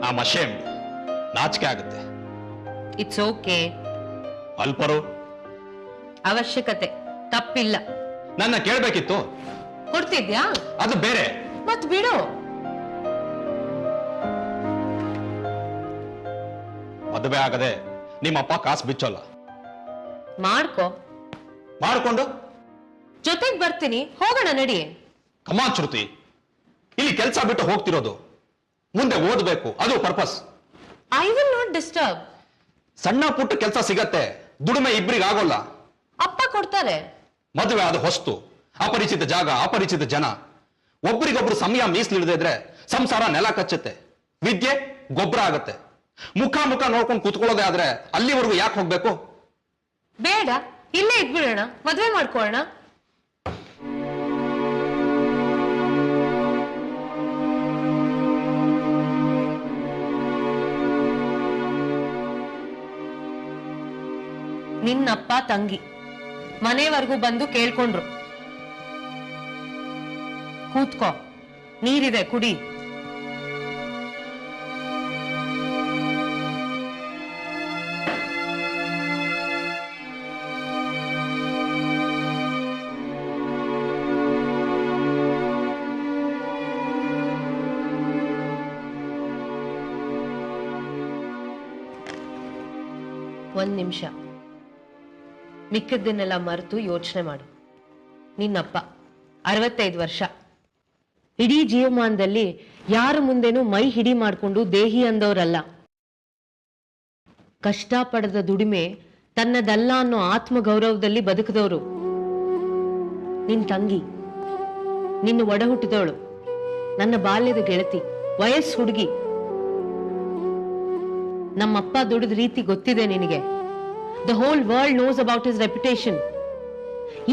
I'm ashamed. ನಾಚಿಕೆ ಆಗುತ್ತೆ. It's okay. ಅಲ್ಪರು ಅವಶ್ಯಕತೆ ತಪ್ಪಿಲ್ಲ. ನನ್ನ ಕೇಳಬೇಕಿತ್ತು. ಕೊಡ್ತಿದ್ಯಾ? ಅದು ಬೇರೆ. ಮತ್ ಬಿಡು. ಮದುವೆ ಆಗದೆ ನಿಮ್ಮಪ್ಪ ಕಾಸು ಬಿಚ್ಚೋಲ್ಲ. ಮಾಡ್ಕೊಂಡು ಜೊತೆಗೆ ಬರ್ತೀನಿ, ಹೋಗೋಣ ನಡಿ. ಕಮಾನ್ ಶ್ರುತಿ, ಇಲ್ಲಿ ಕೆಲಸ ಬಿಟ್ಟು ಹೋಗ್ತಿರೋದು. ಮುಂದೆ ಓದಬೇಕು, ಅದು purpose. I will not disturb. ಸಣ್ಣ ಪುಟ್ಟ ಕೆಲಸ ಸಿಗತ್ತೆ, ದುಡಿಮೆ ಇಬ್ಬರಿಗೆ ಆಗೋಲ್ಲ. ಅಪ್ಪ ಕೊಡ್ತಾರೆ. ಮದುವೆ ಅದು ಹೊಸ್ತು, ಅಪರಿಚಿತ ಜಾಗ, ಅಪರಿಚಿತ ಜನ. ಒಬ್ಬರಿಗೊಬ್ರು ಸಮಯ ಮೀಸಲಿಡದೆ ಇದ್ರೆ ಸಂಸಾರ ನೆಲ ಕಚ್ಚುತ್ತೆ, ವಿದ್ಯೆ ಗೊಬ್ಬರ ಆಗತ್ತೆ. ಮುಖ ನೋಡ್ಕೊಂಡು ಕೂತ್ಕೊಳ್ಳೋದೇ ಆದ್ರೆ ಅಲ್ಲಿವರೆಗೂ ಯಾಕೆ ಹೋಗ್ಬೇಕು? ಬೇಡ, ಇಲ್ಲೇ ಇದ್ಬಿಡೋಣ, ಮದ್ವೆ ಮಾಡ್ಕೊಳ್ಳೋಣ. ನಿನ್ನಪ್ಪ ತಂಗಿ ಮನೆವರೆಗೂ ಬಂದು ಕೇಳ್ಕೊಂಡ್ರು. ಕೂತ್ಕೋ, ನೀರಿದೆ ಕುಡಿ. ಒಂದ್ ನಿಮಿಷ, ಮಿಕ್ಕದ್ದನ್ನೆಲ್ಲ ಮರೆತು ಯೋಚನೆ ಮಾಡು. ನಿನ್ನಪ್ಪ 65 ವರ್ಷ, ಇಡೀ ಜೀವಮಾನದಲ್ಲಿ ಯಾರ ಮುಂದೆನೂ ಮೈ ಹಿಡಿ ಮಾಡಿಕೊಂಡು ದೇಹಿ ಅಂದವರಲ್ಲ. ಕಷ್ಟಪಡದ ದುಡಿಮೆ ತನ್ನದಲ್ಲ ಅನ್ನೋ ಆತ್ಮಗೌರವದಲ್ಲಿ ಬದುಕಿದವರು. ನಿನ್ ತಂಗಿ, ನಿನ್ನ ಒಡ ಹುಟ್ಟಿದವಳು, ನನ್ನ ಬಾಲ್ಯದ ಗೆಳತಿ, ವಯಸ್ಸು ಹುಡುಗಿ. ನಮ್ಮಪ್ಪ ದುಡಿದ ರೀತಿ ಗೊತ್ತಿದೆ ನಿನಗೆ. The whole world nose about his reputation.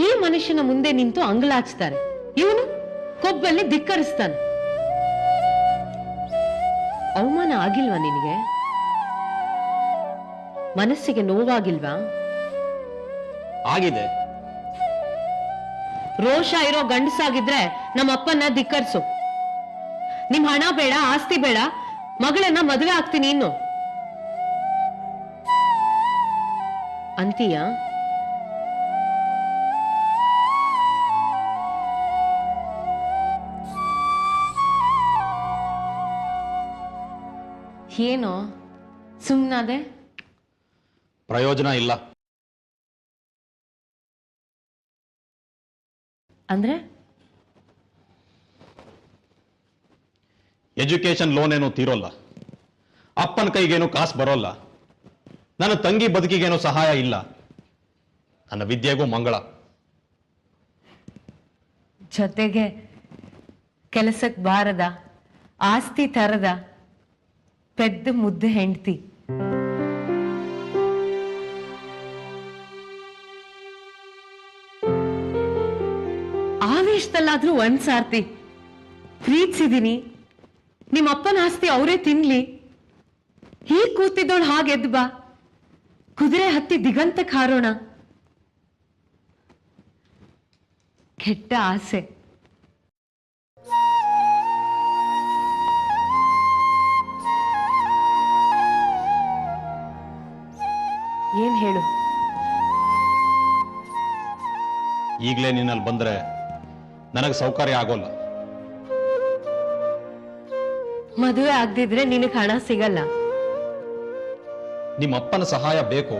ಈ ಮನುಷ್ಯನ ಮುಂದೆ ನಿಂತು ಅಂಗಲಾಚ್ತಾರೆ, ಇವನು ಕೊಬ್ಬಲ್ಲಿ ಧಿಕ್ಕರಿಸ್ತಾನೆ. ಅವಮಾನ ಆಗಿಲ್ವಾ ನಿನಗೆ? ಮನಸ್ಸಿಗೆ ನೋವಾಗಿಲ್ವಾ? ಆಗಿದೆ. ರೋಷ ಇರೋ ಗಂಡಸಾಗಿದ್ರೆ ನಮ್ಮಪ್ಪನ ಧಿಕ್ಕರಿಸು. ನಿಮ್ ಹಣ ಬೇಡ, ಆಸ್ತಿ ಬೇಡ, ಮಗಳನ್ನ ಮದುವೆ ಆಗ್ತೀನಿ ಇನ್ನು ಅಂತೀಯ? ಏನೋ ಸುಮ್ನಾದೆ? ಪ್ರಯೋಜನ ಇಲ್ಲ. ಅಂದ್ರೆ ಎಜುಕೇಶನ್ ಲೋನ್ ಏನೋ ತೀರೋಲ್ಲ, ಅಪ್ಪನ ಕೈಗೇನು ಕಾಸು ಬರೋಲ್ಲ, ನನ್ನ ತಂಗಿ ಬದುಕಿಗೇನೋ ಸಹಾಯ ಇಲ್ಲ, ನನ್ನ ವಿದ್ಯೆಗೂ ಮಂಗಳ. ಜೊತೆಗೆ ಕೆಲಸಕ್ಕೆ ಬಾರದ, ಆಸ್ತಿ ತರದ ಪೆದ್ದ ಮುದ್ದೆ ಹೆಂಡತಿ. ಆವೇಶದಲ್ಲಾದ್ರೂ ಒಂದ್ಸಾರ್ತಿ ಪ್ರೀತಿಸಿದೀನಿ, ನಿಮ್ಮಪ್ಪನ ಆಸ್ತಿ ಅವರೇ ತಿನ್ಲಿ, ಹೀಗ್ ಕೂತಿದ್ದವಳು ಹಾಗೆದ್ದು ಬಾ, ಕುದುರೆ ಹತ್ತಿ ದಿಗಂತಕ್ಕೆ ಹಾರೋಣ. ಕೆಟ್ಟ ಆಸೆ. ಏನ್ ಹೇಳು? ಈಗಲೇ ನಿನ್ನಲ್ಲಿ ಬಂದ್ರೆ ನನಗೆ ಸೌಕರ್ಯ ಆಗೋಲ್ಲ. ಮದುವೆ ಆಗದಿದ್ರೆ ನಿನಗೆ ಹಣ ಸಿಗಲ್ಲ. ನಿಮ್ಮ ಅಪ್ಪನ ಸಹಾಯ ಬೇಕು.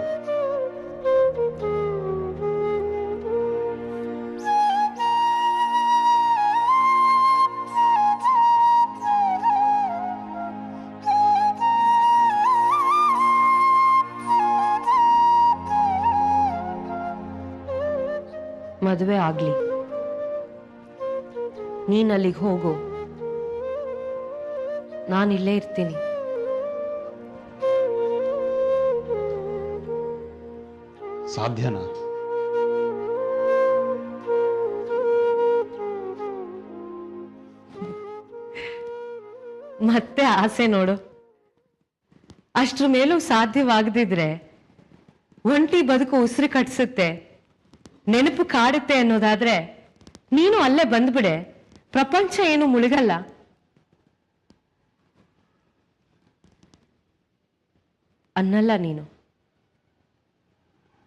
ಮದುವೆ ಆಗ್ಲಿ, ನೀನಲ್ಲಿಗೆ ಹೋಗು, ನಾನಿಲ್ಲೇ ಇರ್ತೀನಿ. ಸಾಧ್ಯನಾ? ಮತ್ತೆ ಆಸೆ ನೋಡು. ಅಷ್ಟ್ರ ಮೇಲೂ ಸಾಧ್ಯವಾಗದಿದ್ರೆ ಒಂಟಿ ಬದುಕು ಉಸಿರು ಕಟ್ಸುತ್ತೆ, ನೆನಪು ಕಾಡುತ್ತೆ ಅನ್ನೋದಾದ್ರೆ ನೀನು ಅಲ್ಲೇ ಬಂದ್ಬಿಡೆ, ಪ್ರಪಂಚ ಏನು ಮುಳುಗಲ್ಲ. ಅನ್ನಲ್ಲ ನೀನು.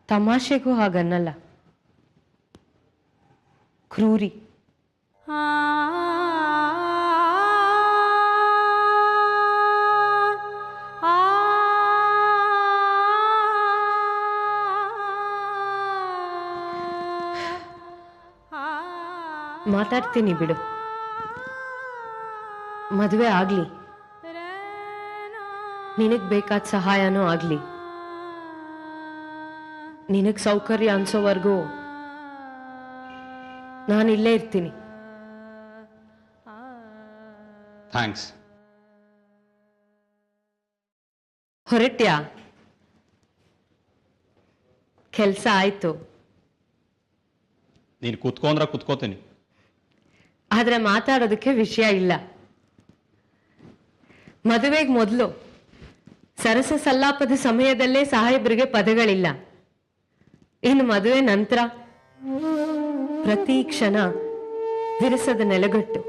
ತಮಾಷೆಗೂ ಹಾಗನ್ನಲ್ಲ. ಕ್ರೂರಿ. ಮಾತಾಡ್ತೀನಿ ಬಿಡು. ಮದುವೆ ಆಗ್ಲಿ, ನಿನಗ್ ಬೇಕಾದ ಸಹಾಯನೂ ಆಗ್ಲಿ. ನಿನಗ್ ಸೌಕರ್ಯ ಅನ್ಸೋವರೆಗೂ ನಾನು ಇಲ್ಲೇ ಇರ್ತೀನಿ. ಥ್ಯಾಂಕ್ಸ್. ಹೊರಟ್ಯಾ? ಕೆಲ್ಸ ಆಯ್ತು. ನೀನು ಕೂತ್ಕೊಂಡ್ರೆ ಕೂತ್ಕೋತೀನಿ. ಆದ್ರೆ ಮಾತಾಡೋದಕ್ಕೆ ವಿಷಯ ಇಲ್ಲ. ಮದುವೆಗೆ ಮೊದಲು ಸರಸ ಸಲ್ಲಾಪದ ಸಮಯದಲ್ಲೇ ಸಾಹೇಬ್ರಿಗೆ ಪದಗಳಿಲ್ಲ. ಇನ್ನು ಮದುವೆ ನಂತರ ಪ್ರತಿ ಕ್ಷಣ ವಿರಸದ ನೆಲಗಟ್ಟು,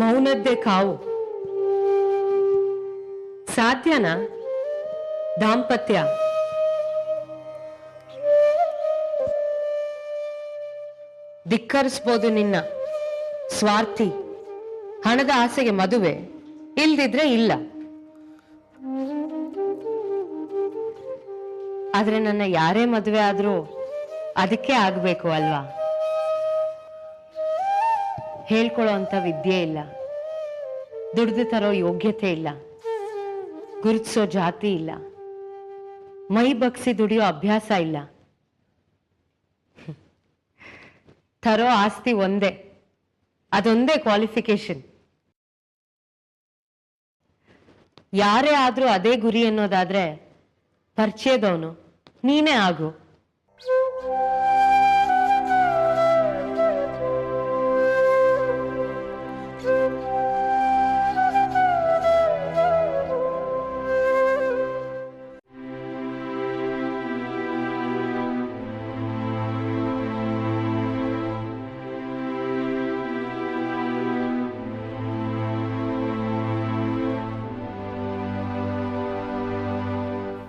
ಮೌನದ್ದೇ ಕಾವು. ಸಾಧ್ಯನಾ ದಾಂಪತ್ಯ? ಧಿಕ್ಕರಿಸ್ಬೋದು ನಿನ್ನ ಸ್ವಾರ್ಥಿ ಹಣದ ಆಸೆಗೆ ಮದುವೆ, ಇಲ್ದಿದ್ರೆ ಇಲ್ಲ. ಆದ್ರೆ ನನ್ನ ಯಾರೇ ಮದುವೆ ಆದ್ರೂ ಅದಕ್ಕೆ ಆಗ್ಬೇಕು ಅಲ್ವಾ? ಹೇಳ್ಕೊಳ್ಳೋ ಅಂತ ವಿದ್ಯೆ ಇಲ್ಲ, ದುಡ್ದು ತರೋ ಯೋಗ್ಯತೆ ಇಲ್ಲ, ಗುರುತಿಸೋ ಜಾತಿ ಇಲ್ಲ, ಮೈ ಬಗ್ಸಿ ದುಡಿಯೋ ಅಭ್ಯಾಸ ಇಲ್ಲ. ತರೋ ಆಸ್ತಿ ಒಂದೇ, ಅದೊಂದೇ ಕ್ವಾಲಿಫಿಕೇಶನ್. ಯಾರೇ ಆದ್ರೂ ಅದೇ ಗುರಿ ಅನ್ನೋದಾದ್ರೆ ಪರಿಚಯದವನು ನೀನೇ ಆಗು.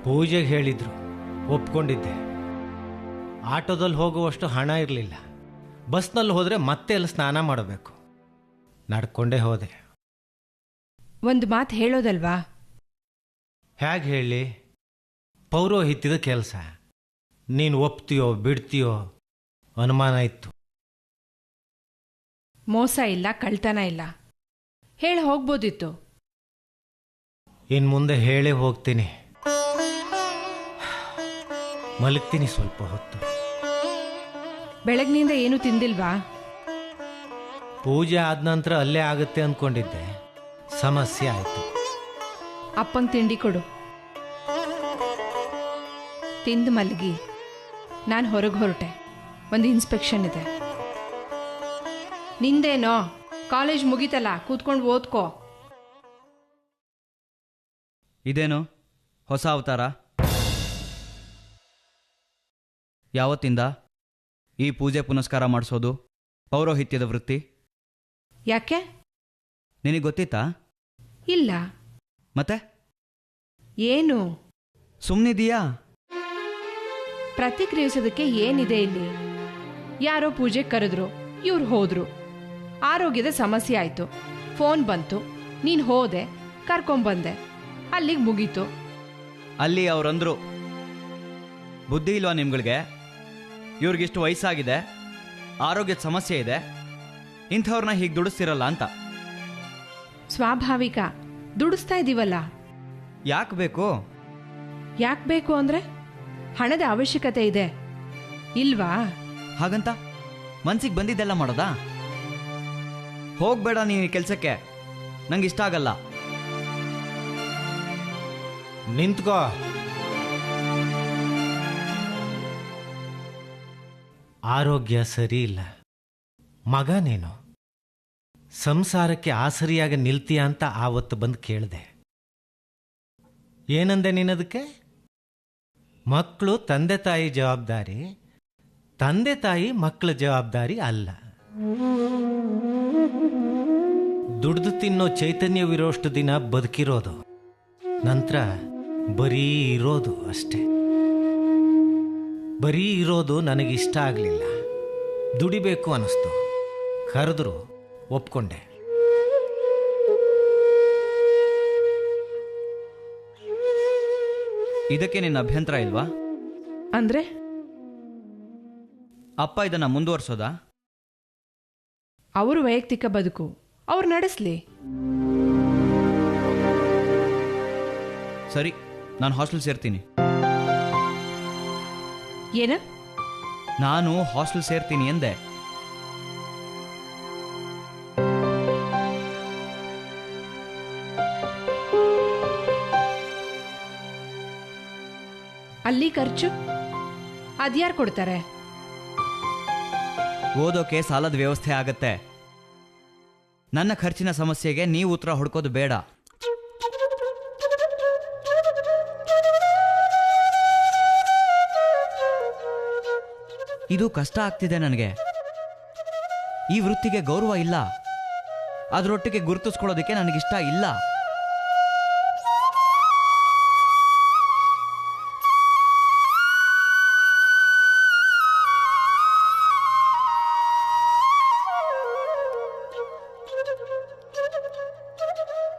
ಪೂಜೆಗೆ ಹೇಳಿದ್ರು, ಒಪ್ಕೊಂಡಿದ್ದೆ. ಆಟೋದಲ್ಲಿ ಹೋಗುವಷ್ಟು ಹಣ ಇರಲಿಲ್ಲ. ಬಸ್ನಲ್ಲಿ ಹೋದರೆ ಮತ್ತೆ ಅಲ್ಲಿ ಸ್ನಾನ ಮಾಡಬೇಕು. ನಡ್ಕೊಂಡೇ ಹೋದೆ. ಒಂದು ಮಾತು ಹೇಳೋದಲ್ವಾ? ಹೇಗೆ ಹೇಳಿ? ಪೌರೋಹಿತ್ಯದ ಕೆಲಸ. ನೀನು ಒಪ್ತೀಯೋ ಬಿಡ್ತೀಯೋ ಅನುಮಾನ ಇತ್ತು. ಮೋಸ ಇಲ್ಲ, ಕಳ್ತನ ಇಲ್ಲ, ಹೇಳಿ ಹೋಗ್ಬೋದಿತ್ತು. ಇನ್ನು ಮುಂದೆ ಹೇಳೇ ಹೋಗ್ತೀನಿ. ಮಲಗ್ತೀನಿ ಸ್ವಲ್ಪ ಹೊತ್ತು. ಬೆಳಗ್ನಿಂದ ಏನು ತಿಂದಿಲ್ವಾ? ಪೂಜೆ ಆದ ನಂತರ ಅಲ್ಲೇ ಆಗುತ್ತೆ ಅಂದ್ಕೊಂಡಿದ್ದೆ. ಸಮಸ್ಯೆ ಆಯಿತು. ಅಪ್ಪಂಗೆ ತಿಂಡಿ ಕೊಡು. ತಿಂದು ಮಲಗಿ. ನಾನು ಹೊರಗೆ ಹೊರಟೆ. ಒಂದು ಇನ್ಸ್ಪೆಕ್ಷನ್ ಇದೆ. ನಿಂದೇನೋ ಕಾಲೇಜ್ ಮುಗೀತಲ್ಲ, ಕೂತ್ಕೊಂಡು ಓದ್ಕೋ. ಇದೇನು ಹೊಸ ಅವತಾರ? ಯಾವತ್ತಿಂದ ಈ ಪೂಜೆ ಪುನಸ್ಕಾರ ಮಾಡಿಸೋದು, ಪೌರೋಹಿತ್ಯದ ವೃತ್ತಿ? ಯಾಕೆ? ನಿನಗೆ ಗೊತ್ತಿತ್ತಾ? ಇಲ್ಲ. ಮತ್ತೆ ಏನು? ಸುಮ್ಮನಿದೀಯಾ? ಪ್ರತಿಕ್ರಿಯಿಸೋದಕ್ಕೆ ಏನಿದೆ ಇಲ್ಲಿ? ಯಾರೋ ಪೂಜೆ ಕರೆದ್ರು, ಇವ್ರು ಹೋದ್ರು. ಆರೋಗ್ಯದ ಸಮಸ್ಯೆ ಆಯಿತು, ಫೋನ್ ಬಂತು, ನೀನು ಹೋದೆ, ಕರ್ಕೊಂಬಂದೆ, ಅಲ್ಲಿಗೆ ಮುಗೀತು. ಅಲ್ಲಿ ಅವರಂದ್ರು, ಬುದ್ಧಿ ಇಲ್ವಾ ನಿಮ್ಗಳಿಗೆ? ಇವ್ರಿಗಿಷ್ಟು ವಯಸ್ಸಾಗಿದೆ, ಆರೋಗ್ಯದ ಸಮಸ್ಯೆ ಇದೆ, ಇಂಥವ್ರನ್ನ ಹೀಗೆ ದುಡಿಸ್ತಿರಲ್ಲ ಅಂತ. ಸ್ವಾಭಾವಿಕ, ದುಡಿಸ್ತಾ ಇದ್ದೀವಲ್ಲ. ಯಾಕೆ ಬೇಕು? ಯಾಕೆ ಬೇಕು ಅಂದರೆ ಹಣದ ಅವಶ್ಯಕತೆ ಇದೆ ಇಲ್ವಾ? ಹಾಗಂತ ಮನ್ಸಿಗೆ ಬಂದಿದ್ದೆಲ್ಲ ಮಾಡೋದಾ? ಹೋಗ್ಬೇಡ ನೀನು ಈ ಕೆಲಸಕ್ಕೆ, ನಂಗೆ ಇಷ್ಟ ಆಗಲ್ಲ. ನಿಂತ್ಕೋ. ಆರೋಗ್ಯ ಸರಿ ಇಲ್ಲ. ಮಗ ನೀನು ಸಂಸಾರಕ್ಕೆ ಆಸರಿಯಾಗಿ ನಿಲ್ತೀಯ ಅಂತ ಆವತ್ತು ಬಂದು ಕೇಳಿದೆ. ಏನಂದೆ ನೀನದಕ್ಕೆ? ಮಕ್ಕಳು ತಂದೆ ತಾಯಿ ಜವಾಬ್ದಾರಿ, ತಂದೆ ತಾಯಿ ಮಕ್ಕಳ ಜವಾಬ್ದಾರಿ ಅಲ್ಲ. ದುಡ್ದು ತಿನ್ನೋ ಚೈತನ್ಯವಿರೋಷ್ಟು ದಿನ ಬದುಕಿರೋದು, ನಂತರ ಬರೀ ಇರೋದು ಅಷ್ಟೇ. ಬರೀ ಇರೋದು ನನಗಿಷ್ಟ ಆಗಲಿಲ್ಲ. ದುಡಿಬೇಕು ಅನ್ನಿಸ್ತು. ಕರೆದ್ರು ಒಪ್ಕೊಂಡೆ. ಇದಕ್ಕೆ ನಿನ್ನ ಅಭ್ಯಂತರ ಇಲ್ವಾ? ಅಂದ್ರೆ ಅಪ್ಪ ಇದನ್ನ ಮುಂದುವರ್ಸೋದಾ? ಅವರು ವೈಯಕ್ತಿಕ ಬದುಕು, ಅವ್ರು ನಡೆಸ್ಲಿ. ಸರಿ, ನಾನು ಹಾಸ್ಟೆಲ್ ಸೇರ್ತೀನಿ. ಏನ? ನಾನು ಹಾಸ್ಟೆಲ್ ಸೇರ್ತೀನಿ ಎಂದೆ. ಅಲ್ಲಿ ಖರ್ಚು ಅದ್ಯಾರು ಕೊಡ್ತಾರೆ? ಓದೋಕೆ ಸಾಲದ ವ್ಯವಸ್ಥೆ ಆಗತ್ತೆ. ನನ್ನ ಖರ್ಚಿನ ಸಮಸ್ಯೆಗೆ ನೀವು ಉತ್ತರ ಹುಡ್ಕೋದು ಬೇಡ. ಇದು ಕಷ್ಟ ಆಗ್ತಿದೆ ನನಗೆ. ಈ ವೃತ್ತಿಗೆ ಗೌರವ ಇಲ್ಲ, ಅದರೊಟ್ಟಿಗೆ ಗುರುತಿಸ್ಕೊಳ್ಳೋದಕ್ಕೆ ನನಗಿಷ್ಟ ಇಲ್ಲ.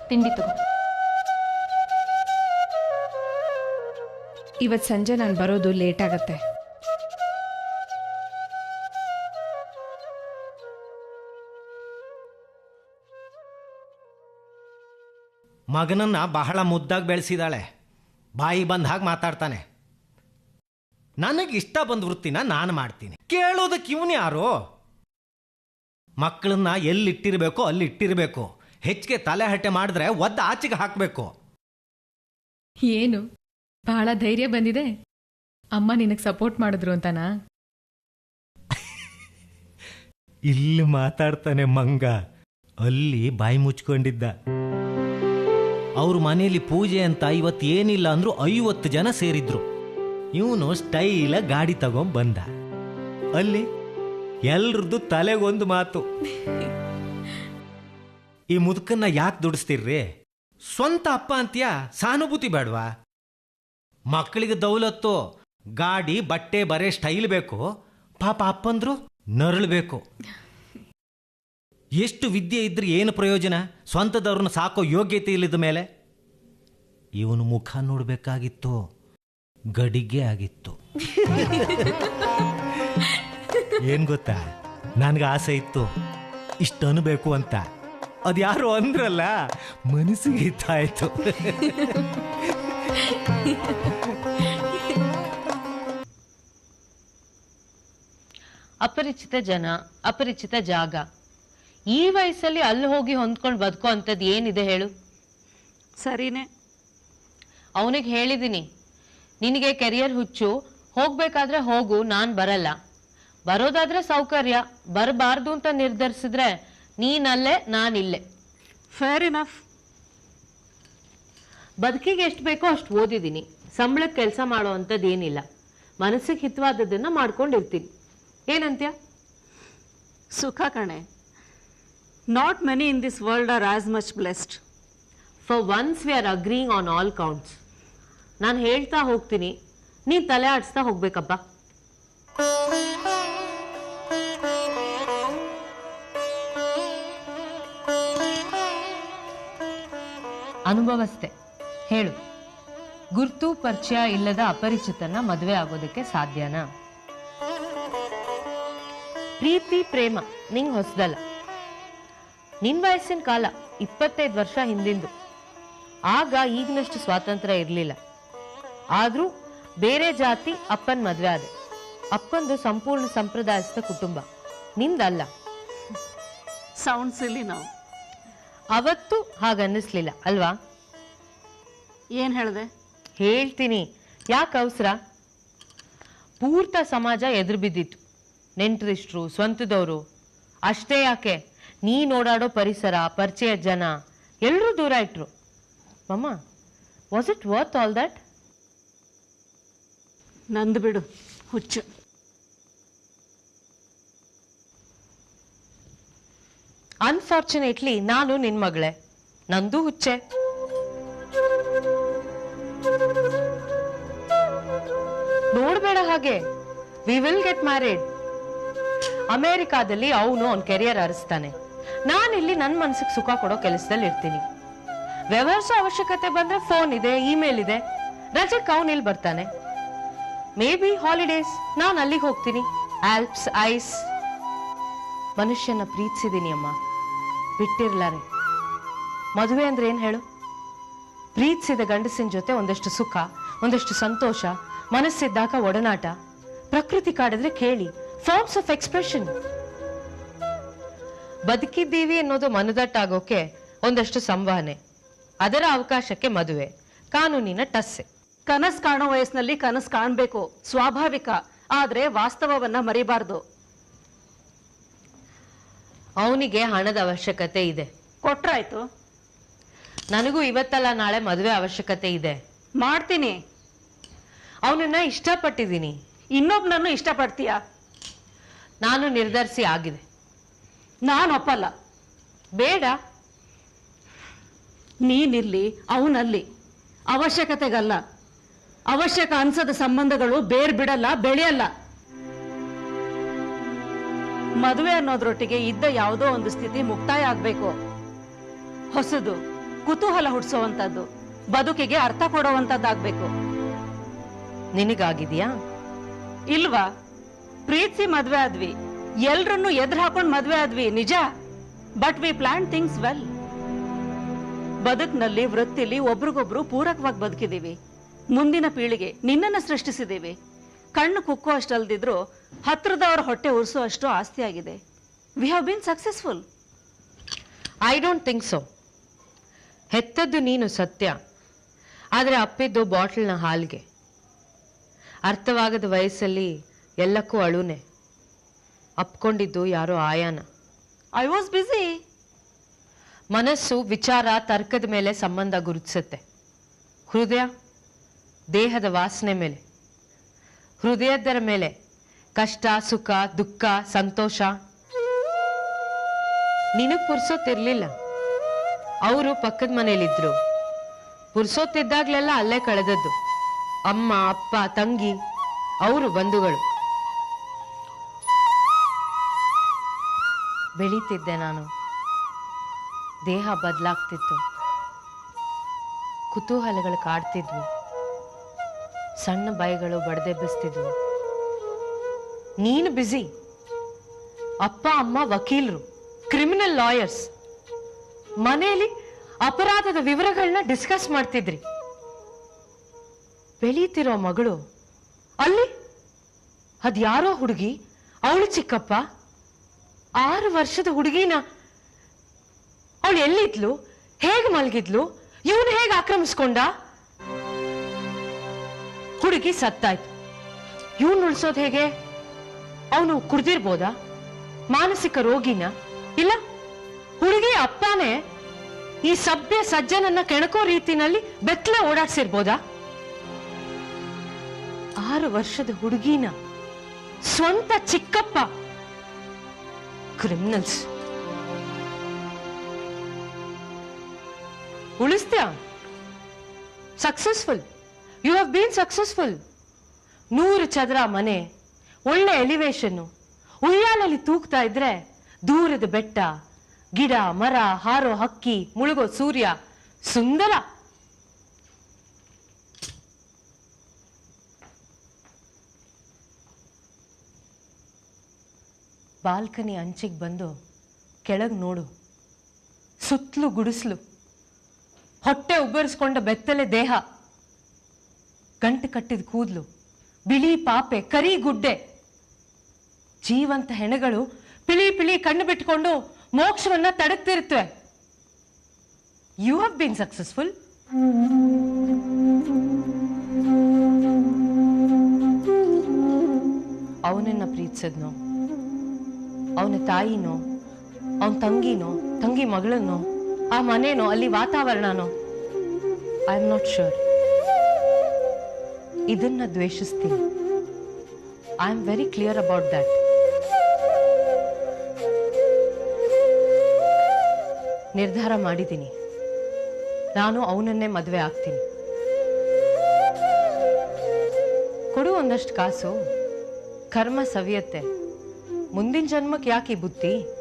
ತಿಂಡಿ ತಗೋ. ಇವತ್ತು ಸಂಜೆ ನಾನು ಬರೋದು ಲೇಟ್ ಆಗತ್ತೆ. ಮಗನನ್ನ ಬಹಳ ಮುದ್ದಾಗಿ ಬೆಳೆಸಿದಾಳೆ. ಬಾಯಿ ಬಂದ ಹಾಗೆ ಮಾತಾಡ್ತಾನೆ. ನನಗಿಷ್ಟ ಬಂದ ವೃತ್ತಿನ ನಾನು ಮಾಡ್ತೀನಿ. ಕೇಳೋದಕ್ಕೆ ಇವನು ಯಾರು? ಮಕ್ಕಳನ್ನ ಎಲ್ಲಿಟ್ಟಿರಬೇಕೋ ಅಲ್ಲಿ ಇಟ್ಟಿರಬೇಕು. ಹೆಚ್ಚಿಗೆ ತಲೆ ಹಟ್ಟೆ ಮಾಡಿದ್ರೆ ಒದ್ದು ಆಚೆಗೆ ಹಾಕಬೇಕು. ಏನು ಬಹಳ ಧೈರ್ಯ ಬಂದಿದೆ. ಅಮ್ಮ ನಿನಗೆ ಸಪೋರ್ಟ್ ಮಾಡಿದ್ರು ಅಂತನಾ? ಇಲ್ಲಿ ಮಾತಾಡ್ತಾನೆ ಮಂಗ, ಅಲ್ಲಿ ಬಾಯಿ ಮುಚ್ಕೊಂಡಿದ್ದ. ಅವ್ರ ಮನೆಯಲ್ಲಿ ಪೂಜೆ ಅಂತ ಇವತ್ತು ಏನಿಲ್ಲ ಅಂದ್ರು 50 ಜನ ಸೇರಿದ್ರು. ಇವನು ಸ್ಟೈಲ ಗಾಡಿ ತಗೊಂಡ್ ಬಂದ. ಅಲ್ಲಿ ಎಲ್ರದ್ದು ತಲೆಗೊಂದು ಮಾತು. ಈ ಮುದುಕನ್ನ ಯಾಕೆ ದುಡಿಸ್ತಿರ್ರಿ? ಸ್ವಂತ ಅಪ್ಪ ಅಂತೀಯ, ಸಹಾನುಭೂತಿ ಬೇಡವಾ? ಮಕ್ಕಳಿಗೆ ದೌಲತ್ತು, ಗಾಡಿ, ಬಟ್ಟೆ, ಬರೆ, ಸ್ಟೈಲ್ ಬೇಕು. ಪಾಪ ಅಪ್ಪಂದ್ರು ನರಳಬೇಕು. ಎಷ್ಟು ವಿದ್ಯೆ ಇದ್ರೆ ಏನು ಪ್ರಯೋಜನ? ಸ್ವಂತದವ್ರನ್ನ ಸಾಕೋ ಯೋಗ್ಯತೆ ಇಲ್ಲದ ಮೇಲೆ. ಇವನು ಮುಖ ನೋಡ್ಬೇಕಾಗಿತ್ತು, ಗಡಿಗೆ ಆಗಿತ್ತು. ಏನ್ ಗೊತ್ತಾ, ನನ್ಗೆ ಆಸೆ ಇತ್ತು ಇಷ್ಟು ಅನ್ಬೇಕು ಅಂತ. ಅದ್ಯಾರು ಅಂದ್ರಲ್ಲ, ಮನಸ್ಸಿಗೆ ಹಿತಾಯ್ತು. ಅಪರಿಚಿತ ಜನ, ಅಪರಿಚಿತ ಜಾಗ. ಈ ವಯಸ್ಸಲ್ಲಿ ಅಲ್ಲಿ ಹೋಗಿ ಹೊಂದ್ಕೊಂಡು ಬದುಕೋ ಅಂಥದ್ದು ಏನಿದೆ ಹೇಳು? ಸರಿನೇ. ಅವನಿಗೆ ಹೇಳಿದ್ದೀನಿ, ನಿನಗೆ ಕೆರಿಯರ್ ಹುಚ್ಚು, ಹೋಗ್ಬೇಕಾದ್ರೆ ಹೋಗು, ನಾನು ಬರಲ್ಲ. ಬರೋದಾದ್ರೆ ಸೌಕರ್ಯ, ಬರಬಾರ್ದು ಅಂತ ನಿರ್ಧರಿಸಿದ್ರೆ ನೀನಲ್ಲೇ ನಾನಿಲ್ಲೇ. Fair enough. ಬದುಕಿಗೆ ಎಷ್ಟು ಬೇಕೋ ಅಷ್ಟು ಓದಿದ್ದೀನಿ. ಸಂಬಳಕ್ಕೆ ಕೆಲಸ ಮಾಡೋ ಅಂಥದ್ದು ಏನಿಲ್ಲ. ಮನಸ್ಸಿಗೆ ಹಿತವಾದದನ್ನ ಮಾಡ್ಕೊಂಡಿರ್ತೀನಿ. ಏನಂತ್ಯ? ಸುಖ ಕಣೆ. Not many in this world are as much blessed. For once we are agreeing on all counts. ನಾನು ಹೇಳ್ತಾ ಹೋಗ್ತೀನಿ, ನೀನು ತಲೆ ಆಡಿಸ್ತಾ ಹೋಗ್ಬೇಕಪ್ಪ. ಅನುಭವಸ್ಥೆ ಹೇಳು, ಗುರ್ತು ಪರಿಚಯ ಇಲ್ಲದ ಅಪರಿಚಿತನ ಮದುವೆ ಆಗೋದಕ್ಕೆ ಸಾಧ್ಯನಾ? ಪ್ರೀತಿ ಪ್ರೇಮ ನಿಂಗೆ ಹೊಸದಲ್ಲ. ನಿನ್ ವಯಸ್ಸಿನ ಕಾಲ 25 ವರ್ಷ ಹಿಂದಿಂದು. ಆಗ ಈಗಿನಷ್ಟು ಸ್ವಾತಂತ್ರ್ಯ ಇರಲಿಲ್ಲ. ಆದ್ರೂ ಬೇರೆ ಜಾತಿ ಅಪ್ಪನ ಮದುವೆ ಆದೆ. ಅಪ್ಪಂದು ಸಂಪೂರ್ಣ ಸಂಪ್ರದಾಯಸ್ಥ ಕುಟುಂಬ, ನಿಂದಲ್ಲ. ಸೌಂಡ್ ಸಿಲಿ ನಾವು. ಅವತ್ತು ಹಾಗನ್ನಿಸ್ಲಿಲ್ಲ ಅಲ್ವಾ? ಏನ್ ಹೇಳ್ದೆ? ಹೇಳ್ತೀನಿ, ಯಾಕೆ ಅವಸರ? ಪೂರ್ತ ಸಮಾಜ ಎದುರು ಬಿದ್ದಿತ್ತು. ನೆಂಟರಿಷ್ಟ್ರು, ಸ್ವಂತದವರು. ಅಷ್ಟೇ ಯಾಕೆ, ನೀನ್ ಓಡಾಡೋ ಪರಿಸರ, ಪರಿಚಯ ಜನ ಎಲ್ಲರೂ ದೂರ ಇಟ್ರು. ಮಮ್ಮ, was it worth all that? ನಂದು ಬಿಡು ಹುಚ್ಚು. ಅನ್ಫಾರ್ಚುನೇಟ್ಲಿ ನಾನು ನಿನ್ ಮಗಳೇ, ನಂದು ಹುಚ್ಚೆ. ಹಾಗೆ ವಿ ವಿಲ್ ಗೆಟ್ ಮ್ಯಾರಿಡ್. ಅಮೆರಿಕಾದಲ್ಲಿ ಅವನು ಅವ್ನ ಕೆರಿಯರ್ ಅರಿಸ್ತಾನೆ, ನಾನಿಲ್ಲಿ ನನ್ನ ಮನಸ್ಸಿಗೆ ಸುಖ ಕೊಡೋ ಕೆಲಸದಲ್ಲಿ ಇರ್ತೀನಿ. ವ್ಯವಹರಿಸೋ ಅವಶ್ಯಕತೆ ಬಂದ್ರೆ ಫೋನ್ ಇದೆ, ಇಮೇಲ್ ಇದೆ. ರಜಕ್ಕೆ ಅವನು ಇಲ್ಲಿ ಬರ್ತಾನೆ. ಮೇ ಬಿ ಹಾಲಿಡೇಸ್ ನಾನು ಅಲ್ಲಿಗೆ ಹೋಗ್ತೀನಿ. Alps, ice. ಮನುಷ್ಯನ ಪ್ರೀತಿಸಿದೀನಿ ಅಮ್ಮ, ಬಿಟ್ಟಿರ್ಲಾರೆ. ಮದುವೆ ಅಂದ್ರೆ ಏನ್ ಹೇಳು? ಪ್ರೀತಿಸಿದ ಗಂಡಸಿನ ಜೊತೆ ಒಂದಷ್ಟು ಸುಖ, ಒಂದಷ್ಟು ಸಂತೋಷ, ಮನಸ್ಸಿದ್ದಾಗ ಒಡನಾಟ. ಪ್ರಕೃತಿ ಕಾಡಿದ್ರೆ ಕೇಳಿ, ಫಾರ್ಮ್ಸ್ ಆಫ್ ಎಕ್ಸ್ಪ್ರೆಷನ್. ಬದುಕಿದ್ದೀವಿ ಅನ್ನೋದು ಮನದಟ್ಟಾಗೋಕೆ ಒಂದಷ್ಟು ಸಂವಹನೆ, ಅದರ ಅವಕಾಶಕ್ಕೆ ಮದುವೆ, ಕಾನೂನಿನ ಟಸ್ಸೆ. ಕನಸು ಕಾಣೋ ವಯಸ್ಸಿನಲ್ಲಿ ಕನಸು ಕಾಣಬೇಕು, ಸ್ವಾಭಾವಿಕ. ಆದ್ರೆ ವಾಸ್ತವವನ್ನ ಮರಿಬಾರ್ದು. ಅವನಿಗೆ ಹಣದ ಅವಶ್ಯಕತೆ ಇದೆ, ಕೊಟ್ರಾಯ್ತು. ನನಗೂ ಇವತ್ತಲ್ಲ ನಾಳೆ ಮದುವೆ ಅವಶ್ಯಕತೆ ಇದೆ. ಮಾಡ್ತೀನಿ. ಅವನನ್ನ ಇಷ್ಟಪಟ್ಟಿದ್ದೀನಿ. ಇನ್ನೊಬ್ನನ್ನು ಇಷ್ಟಪಡ್ತೀಯ? ನಾನು ನಿರ್ಧರಿಸಿ ಆಗಿದೆ. ನಾನು ಒಪ್ಪಲ್ಲ. ಬೇಡ. ನೀನಿರ್ಲಿ, ಅವನಲ್ಲಿ. ಅವಶ್ಯಕತೆಗಲ್ಲ. ಅವಶ್ಯಕ ಅನ್ಸದ ಸಂಬಂಧಗಳು ಬೇರ್ ಬಿಡಲ್ಲ, ಬೆಳೆಯಲ್ಲ. ಮದುವೆ ಅನ್ನೋದ್ರೊಟ್ಟಿಗೆ ಇದ್ದ ಯಾವುದೋ ಒಂದು ಸ್ಥಿತಿ ಮುಕ್ತಾಯ ಆಗ್ಬೇಕು. ಹೊಸದು, ಕುತೂಹಲ ಹುಟ್ಟಿಸುವಂತದ್ದು, ಬದುಕಿಗೆ ಅರ್ಥ ಕೊಡುವಂತದ್ದಾಗ್ಬೇಕು. ನಿನಗಾಗಿದ್ಯಾ? ಇಲ್ವಾ? ಪ್ರೀತಿಸಿ ಮದ್ವೆ ಆದ್ವಿ, ಎಲ್ರನ್ನೂ ಎದುರು ಹಾಕೊಂಡ್ ಮದ್ವೆ ಆದ್ವಿ ನಿಜ. But we plan things well. ಬದುಕ್ನಲ್ಲಿ, ವೃತ್ತಿಲಿ ಒಬ್ರಿಗೊಬ್ರು ಪೂರಕವಾಗಿ ಬದುಕಿದೀವಿ. ಮುಂದಿನ ಪೀಳಿಗೆ ನಿನ್ನನ್ನು ಸೃಷ್ಟಿಸಿದೀವಿ. ಕಣ್ಣು ಕುಕ್ಕೋ ಅಷ್ಟಲ್ದಿದ್ರು ಹತ್ರದವರ ಹೊಟ್ಟೆ ಉರಿಸೋ ಅಷ್ಟು ಆಸ್ತಿ ಆಗಿದೆ. We have been successful. I don't think so. ಹೆತ್ತದ್ದು ನೀನು ಸತ್ಯ, ಆದ್ರೆ ಅಪ್ಪಿದ್ದು ಬಾಟಲ್ನ ಹಾಲ್ಗೆ. ಅರ್ಥವಾಗದ ವಯಸ್ಸಲ್ಲಿ ಎಲ್ಲಕ್ಕೂ ಅಳುನೆ. ಅಪ್ಕೊಂಡಿದ್ದು ಯಾರೋ ಆಯಾನ. I was busy. ಮನಸ್ಸು ವಿಚಾರ ತರ್ಕದ ಮೇಲೆ ಸಂಬಂಧ ಗುರುತಿಸುತ್ತೆ. ಹೃದಯ ದೇಹದ ವಾಸನೆ ಮೇಲೆ, ಹೃದಯದರ ಮೇಲೆ ಕಷ್ಟ, ಸುಖ, ದುಃಖ, ಸಂತೋಷ. ನಿನಗ್ ಪುರ್ಸೋತಿರ್ಲಿಲ್ಲ. ಅವರು ಪಕ್ಕದ ಮನೇಲಿದ್ರು. ಪುರ್ಸೋತಿದ್ದಾಗ್ಲೆಲ್ಲ ಅಲ್ಲೇ ಕಳೆದದ್ದು. ಅಮ್ಮ, ಅಪ್ಪ, ತಂಗಿ, ಅವರು ಬಂಧುಗಳು. ಬೆಳೀತಿದ್ದೆ ನಾನು. ದೇಹ ಬದಲಾಗ್ತಿತ್ತು. ಕುತೂಹಲಗಳು ಕಾಡ್ತಿದ್ವು. ಸಣ್ಣ ಬಾಯಿಗಳು ಬಡದೆಬ್ಬಿಸ್ತಿದ್ವು. ನೀನು ಬ್ಯುಸಿ. ಅಪ್ಪ ಅಮ್ಮ ವಕೀಲರು, ಕ್ರಿಮಿನಲ್ ಲಾಯರ್ಸ್. ಮನೆಯಲ್ಲಿ ಅಪರಾಧದ ವಿವರಗಳನ್ನ ಡಿಸ್ಕಸ್ ಮಾಡ್ತಿದ್ರಿ. ಬೆಳೀತಿರೋ ಮಗಳು ಅಲ್ಲಿ ಅದ್ಯಾರೋ ಹುಡುಗಿ, ಅವಳು ಚಿಕ್ಕಪ್ಪ. 6 ವರ್ಷದ ಹುಡುಗಿನ. ಅವಳು ಎಲ್ಲಿದ್ಲು, ಹೇಗೆ ಮಲಗಿದ್ಲು, ಇವನು ಹೇಗೆ ಆಕ್ರಮಿಸ್ಕೊಂಡ? ಹುಡುಗಿ ಸತ್ತಾಯ್ತು. ಇವನು ಉಳಿಸೋದು ಹೇಗೆ? ಅವನು ಕುಡ್ದಿರ್ಬೋದಾ? ಮಾನಸಿಕ ರೋಗಿನ? ಇಲ್ಲ, ಹುಡುಗಿ ಅಪ್ಪನೇ ಈ ಸಭ್ಯ ಸಜ್ಜನನ್ನ ಕೆಣಕೋ ರೀತಿನಲ್ಲಿ ಬೆತ್ತಲೆ ಓಡಾಡ್ಸಿರ್ಬೋದಾ? 6 ವರ್ಷದ ಹುಡುಗಿನ ಸ್ವಂತ ಚಿಕ್ಕಪ್ಪ. ಕ್ರಿಮಿನಲ್ಸ್. ಉಳಿಸ್ತ್ಯಾ? Successful. You have been successful. 100 ಚದರ ಮನೆ, ಒಳ್ಳೆ ಎಲಿವೇಶನ್, ಉಯ್ಯಾಲಲ್ಲಿ ತೂಗ್ತಾ ಇದ್ರೆ ದೂರದ ಬೆಟ್ಟ, ಗಿಡ, ಮರ, ಹಾರೋ ಹಕ್ಕಿ, ಮುಳುಗೋ ಸೂರ್ಯ. ಸುಂದರ. ಬಾಲ್ಕನಿ ಅಂಚಿಗೆ ಬಂದು ಕೆಳಗೆ ನೋಡು. ಸುತ್ತಲೂ ಗುಡಿಸ್ಲು, ಹೊಟ್ಟೆ ಉಬ್ಬರಿಸ್ಕೊಂಡ ಬೆತ್ತಲೆ ದೇಹ, ಗಂಟು ಕಟ್ಟಿದ ಕೂದಲು, ಬಿಳಿ ಪಾಪೆ, ಕರಿ ಗುಡ್ಡೆ, ಜೀವಂತ ಹೆಣಗಳು ಪಿಳಿ ಪಿಳಿ ಕಣ್ಣು ಬಿಟ್ಕೊಂಡು ಮೋಕ್ಷವನ್ನ ತಡಕ್ತಿರುತ್ತವೆ. You have been successful. ಅವನನ್ನ ಪ್ರೀತಿಸದ್ನೋ, ಅವನ ತಾಯಿನೋ, ಅವನ ತಂಗಿನೋ, ತಂಗಿ ಮಗಳನ್ನೋ, ಆ ಮನೇನೋ, ಅಲ್ಲಿ ವಾತಾವರಣನೋ, ಐ ಆಮ್ ನಾಟ್ ಶೋರ್. ಇದನ್ನ ದ್ವೇಷಿಸ್ತೀನಿ. I am very clear about that. ನಿರ್ಧಾರ ಮಾಡಿದ್ದೀನಿ. ನಾನು ಅವನನ್ನೇ ಮದುವೆ ಆಗ್ತೀನಿ. ಕೊಡು ಒಂದಷ್ಟು ಕಾಸು. ಕರ್ಮ ಸವಿಯತ್ತೆ. ಮುಂದಿನ ಜನ್ಮಕ್ಕೆ ಯಾಕೆ ಈ ಬುದ್ಧಿ?